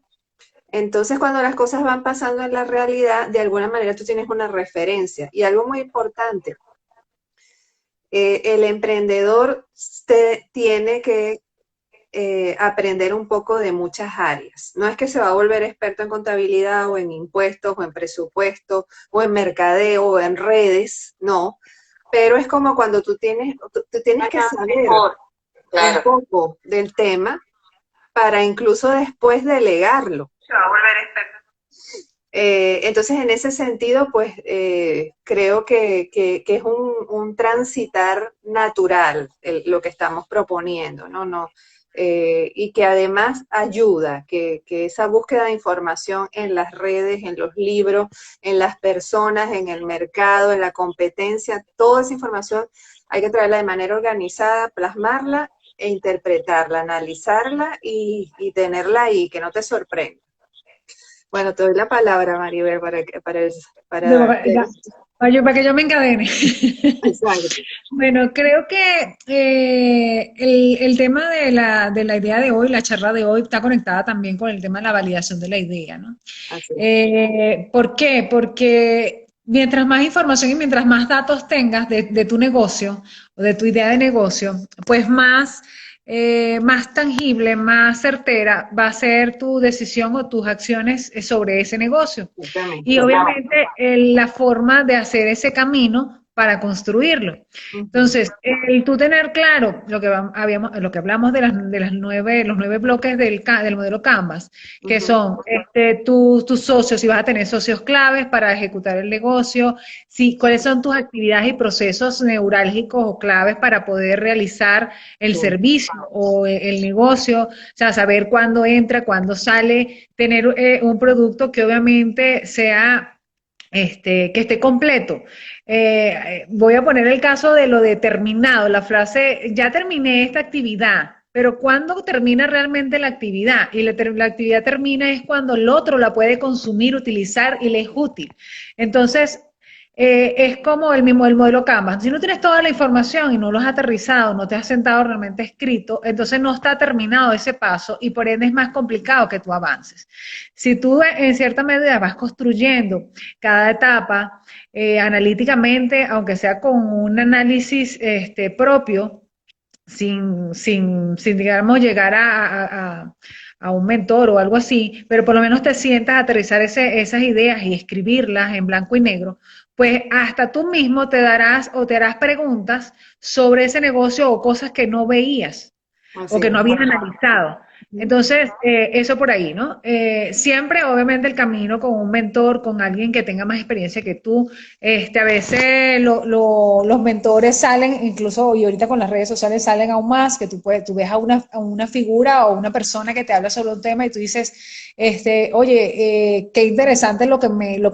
Speaker 1: entonces cuando las cosas van pasando en la realidad, de alguna manera tú tienes una referencia. Y algo muy importante, el emprendedor tiene que aprender un poco de muchas áreas. No es que se va a volver experto en contabilidad o en impuestos o en presupuesto o en mercadeo o en redes, no. Pero es como cuando tú tienes que saber un
Speaker 2: Claro.
Speaker 1: poco del tema para incluso después delegarlo.
Speaker 2: Se va a volver experto.
Speaker 1: Entonces, en ese sentido, pues creo que es un transitar natural lo que estamos proponiendo, ¿no? Y que además ayuda, que esa búsqueda de información en las redes, en los libros, en las personas, en el mercado, en la competencia, toda esa información hay que traerla de manera organizada, plasmarla e interpretarla, analizarla y tenerla ahí, que no te sorprenda. Bueno, te doy la palabra, Maribel, para,
Speaker 2: De-
Speaker 1: para
Speaker 2: ya, Para que yo me encadene.
Speaker 1: Exacto.
Speaker 2: Bueno, creo que el tema de la idea de hoy, la charla de hoy, está conectada también con el tema de la validación de la idea, ¿no?
Speaker 1: Así.
Speaker 2: ¿Por qué? Porque mientras más información y mientras más datos tengas de tu negocio o de tu idea de negocio, pues más, más tangible, más certera va a ser tu decisión o tus acciones sobre ese negocio. Y
Speaker 1: Exactamente.
Speaker 2: obviamente la forma de hacer ese camino para construirlo.
Speaker 1: Ujú,
Speaker 2: Entonces, el tú tener claro lo que lo que hablamos de las los 9 bloques del modelo Canvas, que
Speaker 1: ujú,
Speaker 2: son tus socios, si vas a tener socios claves para ejecutar el negocio, si, cuáles son tus actividades y procesos neurálgicos o claves para poder realizar el
Speaker 1: sí,
Speaker 2: servicio o el negocio, o sea, saber cuándo entra, cuándo sale, tener un producto que obviamente sea que esté completo. Voy a poner el caso de lo determinado, la frase, ya terminé esta actividad, pero ¿cuándo termina realmente la actividad? Y la actividad termina es cuando el otro la puede consumir, utilizar y le es útil. Entonces, es como el mismo el modelo Canvas. Si no tienes toda la información y no lo has aterrizado, no te has sentado realmente escrito, entonces no está terminado ese paso y por ende es más complicado que tú avances. Si tú en cierta medida vas construyendo cada etapa analíticamente, aunque sea con un análisis propio, sin, digamos, llegar a un mentor o algo así, pero por lo menos te sientas a aterrizar esas ideas y escribirlas en blanco y negro, pues hasta tú mismo te darás o te harás preguntas sobre ese negocio o cosas que no veías o
Speaker 1: así
Speaker 2: que no
Speaker 1: es.
Speaker 2: habías analizado. Entonces, eso por ahí, ¿no? Siempre, obviamente, el camino con un mentor, con alguien que tenga más experiencia que tú. A veces los mentores salen, incluso y ahorita con las redes sociales salen aún más, que tú ves a una figura o una persona que te habla sobre un tema y tú dices, oye, qué interesante lo que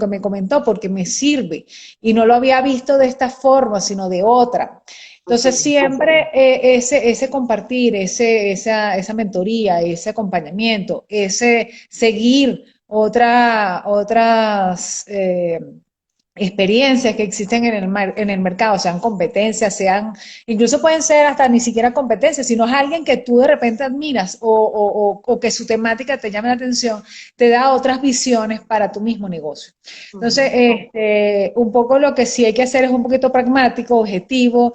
Speaker 2: me comentó porque me sirve y no lo había visto de esta forma, sino de otra.
Speaker 1: Así
Speaker 2: Entonces,
Speaker 1: es.
Speaker 2: siempre ese compartir, esa mentoría, ese acompañamiento, ese seguir otras experiencias que existen en el mercado, sean competencias, sean, incluso pueden ser hasta ni siquiera competencias, sino es alguien que tú de repente admiras o que su temática te llame la atención, te da otras visiones para tu mismo negocio.
Speaker 1: Ujú,
Speaker 2: Entonces, un poco lo que sí hay que hacer es un poquito pragmático, objetivo,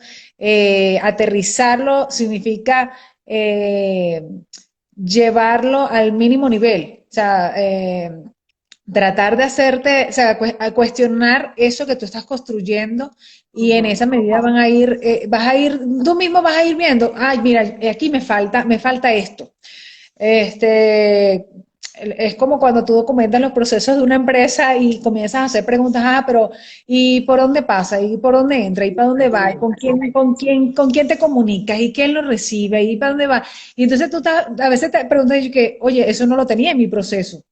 Speaker 2: aterrizarlo significa llevarlo al mínimo nivel. O sea, tratar de hacerte, o sea, a cuestionar eso que tú estás construyendo y en
Speaker 1: ujú.
Speaker 2: esa medida vas a ir, tú mismo vas a ir viendo, ay, mira, aquí me falta esto. Este, es como cuando tú documentas los procesos de una empresa y comienzas a hacer preguntas, pero ¿y por dónde pasa? ¿Y por dónde entra? ¿Y para dónde va? ¿Y
Speaker 1: Exactamente.
Speaker 2: con quién te comunicas? ¿Y quién lo recibe? ¿Y para dónde va? Y entonces a veces te preguntas que, oye, eso no lo tenía en mi proceso.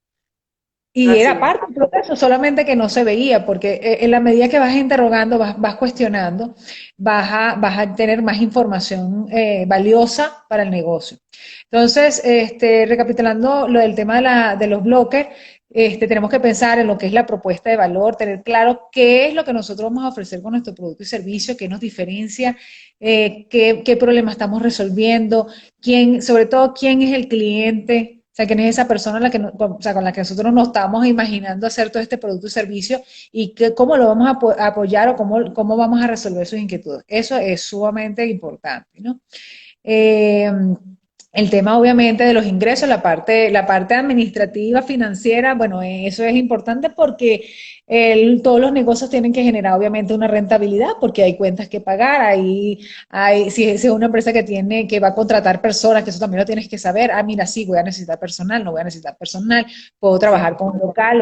Speaker 2: Y
Speaker 1: Así
Speaker 2: era
Speaker 1: es.
Speaker 2: parte del proceso, solamente que no se veía, porque en la medida que vas interrogando, vas cuestionando, vas a tener más información valiosa para el negocio. Entonces, recapitulando lo del tema de los bloques, tenemos que pensar en lo que es la propuesta de valor, tener claro qué es lo que nosotros vamos a ofrecer con nuestro producto y servicio, qué nos diferencia, qué problema estamos resolviendo, sobre todo quién es el cliente. O sea, quién es esa persona o sea, con la que nosotros nos estamos imaginando hacer todo este producto y servicio y cómo lo vamos a apoyar o cómo vamos a resolver sus inquietudes. Eso es sumamente importante, ¿no? Eh, el tema, obviamente, de los ingresos, la parte administrativa, financiera, bueno, eso es importante porque todos los negocios tienen que generar, obviamente, una rentabilidad porque hay cuentas que pagar, si es una empresa que va a contratar personas, que eso también lo tienes que saber. Ah, mira, sí, voy a necesitar personal, no voy a necesitar personal, puedo trabajar
Speaker 1: Exacto.
Speaker 2: con un local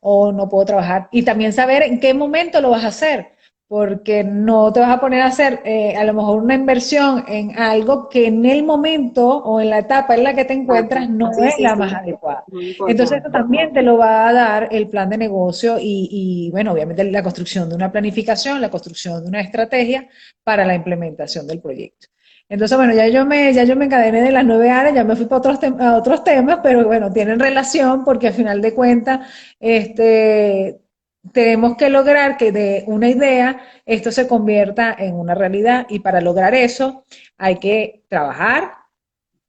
Speaker 2: o no puedo trabajar. Y también saber en qué momento lo vas a hacer porque no te vas a poner a hacer a lo mejor una inversión en algo que en el momento o en la etapa en la que te
Speaker 1: Exacto.
Speaker 2: encuentras no
Speaker 1: Sí,
Speaker 2: es
Speaker 1: sí,
Speaker 2: la más
Speaker 1: sí.
Speaker 2: adecuada.
Speaker 1: Muy
Speaker 2: Entonces
Speaker 1: importante.
Speaker 2: eso también te lo va a dar el plan de negocio y bueno, obviamente la construcción de una planificación, la construcción de una estrategia para la implementación del proyecto. Entonces, bueno, ya yo me encadené de las 9 áreas, ya me fui para a otros temas, pero bueno, tienen relación porque al final de cuentas, este, tenemos que lograr que de una idea esto se convierta en una realidad y para lograr eso hay que trabajar,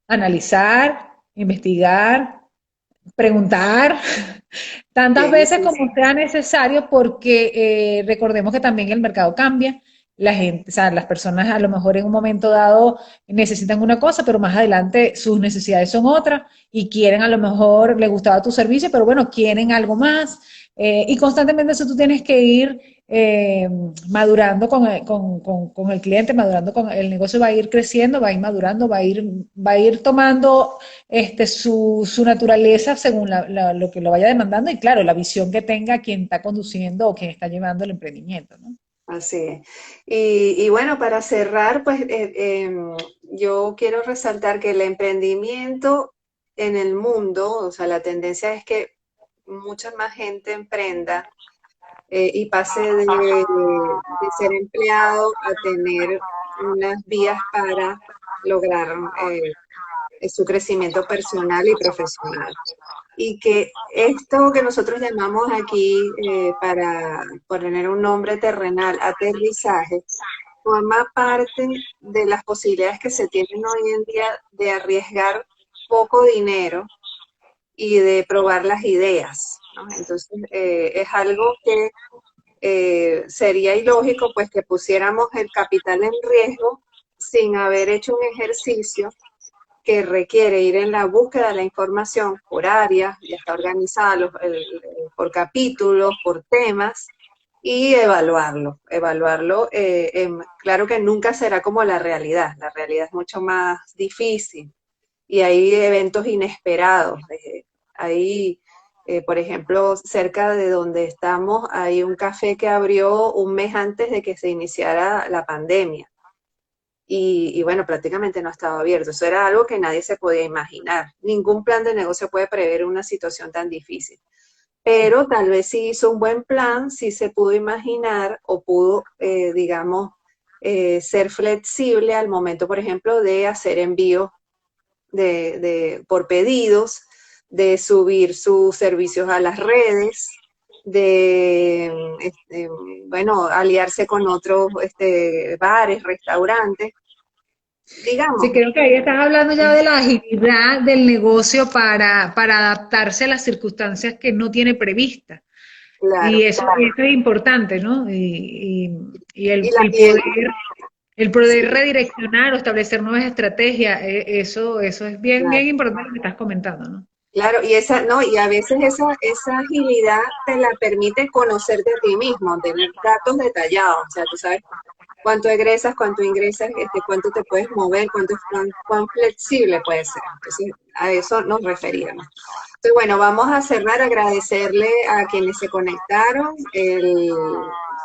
Speaker 2: analizar, investigar, preguntar tantas
Speaker 1: Sí,
Speaker 2: veces
Speaker 1: sí,
Speaker 2: como sea necesario porque recordemos que también el mercado cambia. La gente, o sea, las personas a lo mejor en un momento dado necesitan una cosa, pero más adelante sus necesidades son otras y quieren a lo mejor, les gustaba tu servicio, pero bueno, quieren algo más. Y constantemente eso tú tienes que ir madurando con el cliente, madurando con el negocio, va a ir creciendo, va a ir madurando, va a ir tomando su naturaleza según lo que lo vaya demandando y claro, la visión que tenga quien está conduciendo o quien está llevando el emprendimiento, ¿no?
Speaker 1: así es. Y bueno, para cerrar, pues yo quiero resaltar que el emprendimiento en el mundo, o sea, la tendencia es que mucha más gente emprenda y pase de ser empleado a tener unas vías para lograr su crecimiento personal y profesional. Y que esto que nosotros llamamos aquí, para poner un nombre terrenal, aterrizaje, forma parte de las posibilidades que se tienen hoy en día de arriesgar poco dinero y de probar las ideas, ¿no? Entonces, es algo que sería ilógico pues que pusiéramos el capital en riesgo sin haber hecho un ejercicio que requiere ir en la búsqueda de la información por áreas, ya está organizada por capítulos, por temas, y evaluarlo. Evaluarlo, claro que nunca será como la realidad es mucho más difícil y hay eventos inesperados. Hay, por ejemplo, cerca de donde estamos, hay un café que abrió un mes antes de que se iniciara la pandemia. Y bueno, prácticamente no estaba abierto. Eso era algo que nadie se podía imaginar. Ningún plan de negocio puede prever una situación tan difícil. Pero tal vez si hizo un buen plan, si se pudo imaginar o pudo, digamos, ser flexible al momento, por ejemplo, de hacer envíos por pedidos, de subir sus servicios a las redes, de, bueno, aliarse con otros bares, restaurantes,
Speaker 2: Sí,
Speaker 1: digamos.
Speaker 2: creo que ahí estás hablando ya de la agilidad del negocio para adaptarse a las circunstancias que no tiene previstas. Y
Speaker 1: Claro.
Speaker 2: eso es importante, ¿no? Y
Speaker 1: Y la, y el-
Speaker 2: el poder
Speaker 1: sí,
Speaker 2: redireccionar o establecer nuevas estrategias, eso es bien,
Speaker 1: claro.
Speaker 2: bien importante lo que estás comentando, ¿no?
Speaker 1: Claro, y esa, no, y a veces esa agilidad te la permite conocerte a ti mismo, tener datos detallados, o sea, tú sabes cuánto egresas, cuánto ingresas, cuánto te puedes mover, cuán flexible puede ser. Entonces, a eso nos referíamos. Entonces, bueno, vamos a cerrar, agradecerle a quienes se conectaron.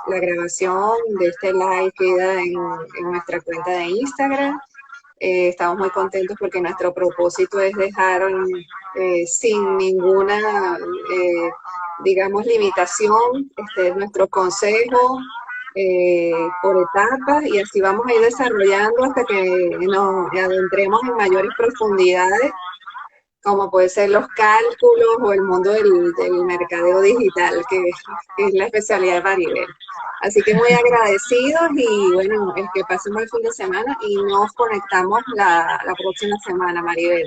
Speaker 1: La grabación de este live queda en nuestra cuenta de Instagram. Estamos muy contentos porque nuestro propósito es dejar sin ninguna, digamos, limitación, nuestro consejo por etapas y así vamos a ir desarrollando hasta que nos adentremos en mayores profundidades, como puede ser los cálculos o el mundo del mercadeo digital, que es la especialidad de Maribel. Así que muy agradecidos y bueno, que pasen buen fin de semana y nos conectamos la próxima semana, Maribel.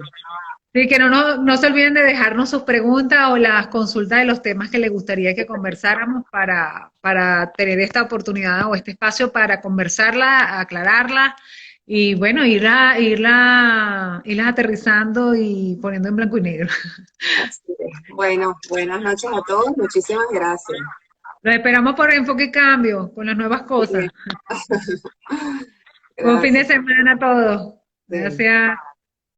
Speaker 2: Sí, que no se olviden de dejarnos sus preguntas o las consultas de los temas que les gustaría que conversáramos para tener esta oportunidad o este espacio para conversarla, aclararla y bueno, irlas aterrizando y poniendo en blanco y negro.
Speaker 1: Así es. Bueno, buenas noches a todos, muchísimas gracias.
Speaker 2: Los esperamos por Enfoque y Cambio con las nuevas cosas.
Speaker 1: Sí,
Speaker 2: Buen fin de
Speaker 1: gracias.
Speaker 2: semana a todos.
Speaker 1: Sí.
Speaker 2: Gracias.